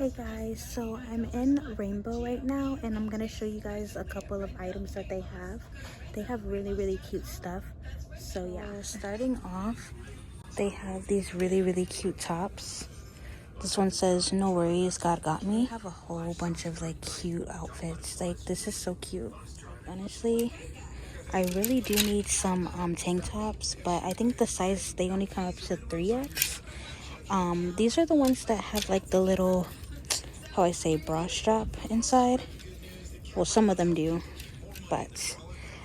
Hey guys, so I'm in Rainbow right now and I'm gonna show you guys a couple of items that they have. They have really cute stuff. So yeah, starting off, they have these really cute tops. This one says no worries, God got me. They have a whole bunch of like cute outfits. Like this is so cute. Honestly, I really do need some tank tops, but I think the size, they only come up to 3X. These are the ones that have like the little, how I say, bra strap inside. Well, some of them do, but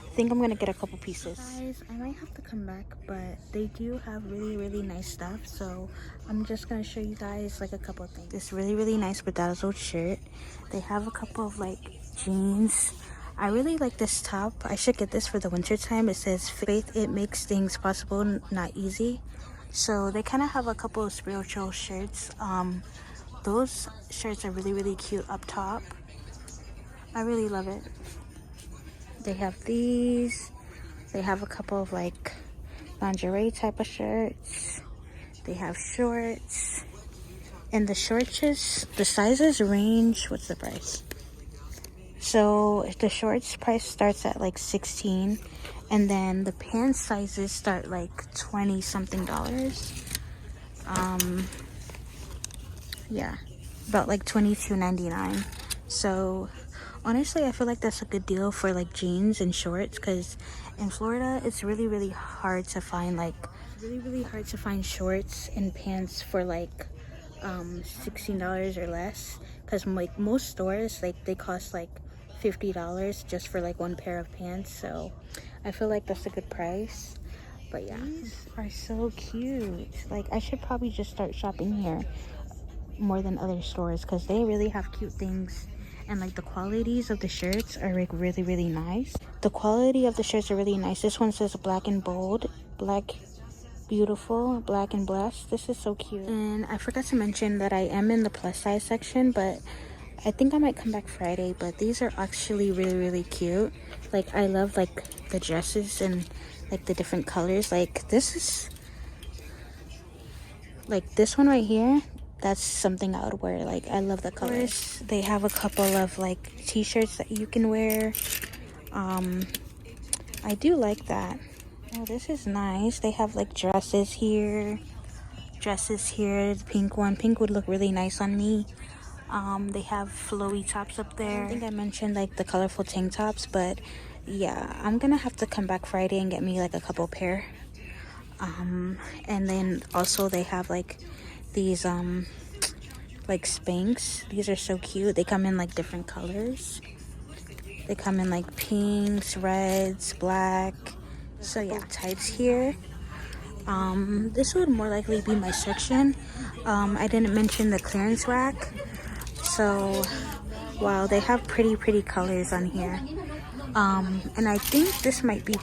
I think I'm gonna get a couple pieces. Guys, I might have to come back, but they do have really nice stuff, so I'm just gonna show you guys like a couple of things. This really nice bedazzled shirt. They have a couple of like jeans. I really like this top. I should get this for the winter time. It says faith, it makes things possible, not easy. So they kind of have a couple of spiritual shirts. Those shirts are really cute up top. I really love it. They have these. They have a couple of like lingerie type of shirts. They have shorts. And the shorts, the sizes range, what's the price? So the shorts price starts at like 16, and then the pants sizes start like 20 something dollars. Yeah, about like $22.99. So honestly, I feel like that's a good deal for like jeans and shorts, because in Florida it's really hard to find like really hard to find shorts and pants for like $16 or less, because like most stores, like they cost like $50 just for like one pair of pants. So I feel like that's a good price. But yeah, these are so cute. Like I should probably just start shopping here more than other stores, because they really have cute things, and like the qualities of the shirts are like really nice. The quality of the shirts are really nice. This one says black and bold, black beautiful, black and blessed. This is so cute. And I forgot to mention that I am in the plus size section, but I think I might come back Friday. But these are actually really cute. Like I love like the dresses and like the different colors. Like this is like this one right here, that's something I would wear. Like I love the colors. They have a couple of like t-shirts that you can wear. I do like that. Oh, this is nice. They have like dresses here. The pink one. Pink would look really nice on me. They have flowy tops up there. I think I mentioned like the colorful tank tops, but yeah, I'm gonna have to come back Friday and get me like a couple pair. And then also they have like these like Spanx. These are so cute. They come in like different colors. They come in like pinks, reds, black. So yeah, tights here. This would more likely be my section. I didn't mention the clearance rack. So wow, they have pretty colors on here. And I think this might be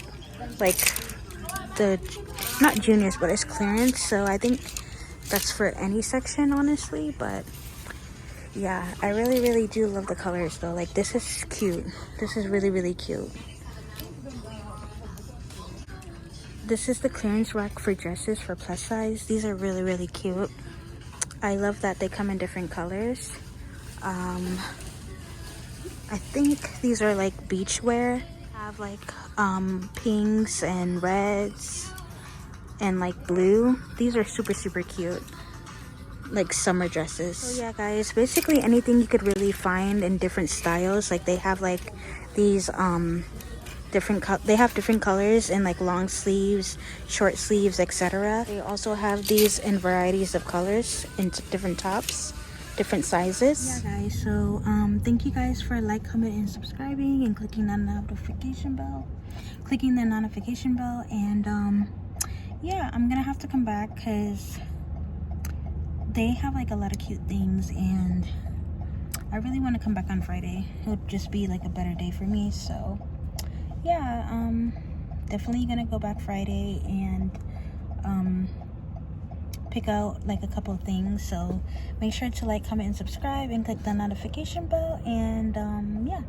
like the, not juniors, but it's clearance. So I think that's for any section, honestly. But yeah, I really do love the colors though. Like this is cute. This is really cute. This is the clearance rack for dresses for plus size. These are really cute. I love that they come in different colors. I think these are like beach wear. Have like pinks and reds and like blue. These are super cute, like summer dresses. So yeah guys, basically anything you could really find in different styles. Like they have like these they have different colors in like long sleeves, short sleeves, etc. They also have these in varieties of colors in different tops, different sizes. Yeah guys, so thank you guys for like, comment, and subscribing, and clicking the notification bell, and yeah, I'm gonna have to come back because they have like a lot of cute things, and I really want to come back on Friday. It'll just be like a better day for me. So yeah, definitely gonna go back Friday and pick out like a couple of things. So make sure to like, comment, and subscribe, and click the notification bell, and yeah.